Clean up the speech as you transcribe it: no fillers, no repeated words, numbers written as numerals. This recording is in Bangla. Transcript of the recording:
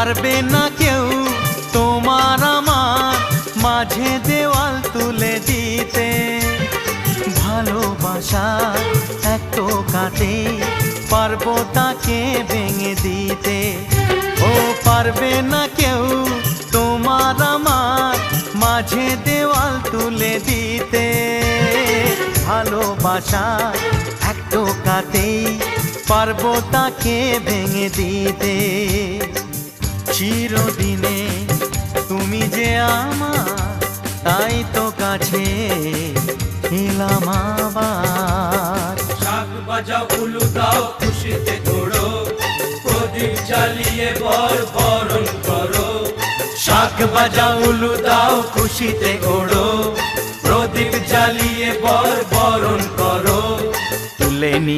পারবে না কেউ তোমার আমার মাঝে দেওয়াল তুলে দিতে। ভালোবাসা এক টোকাতে পারবো তাকে ভেঙে দিতে। ও পারবে না কেউ তোমার আমার মাঝে দেওয়াল তুলে দিতে। ভালোবাসা এক টোকাতেই পারবো তাকে ভেঙে দিতে। চিরদিনে তুমি যে আমার, তাই তো কাছে এলাম আবার। শাক বাজাও উলু দাও খুশিতে ঘোড়ো, প্রদীপ জ্বালিয়ে বরণ করো। শাক বাজাও উলু দাও খুশিতে ঘোড়ো, প্রদীপ জ্বালিয়ে বরণ করো। তুলে নি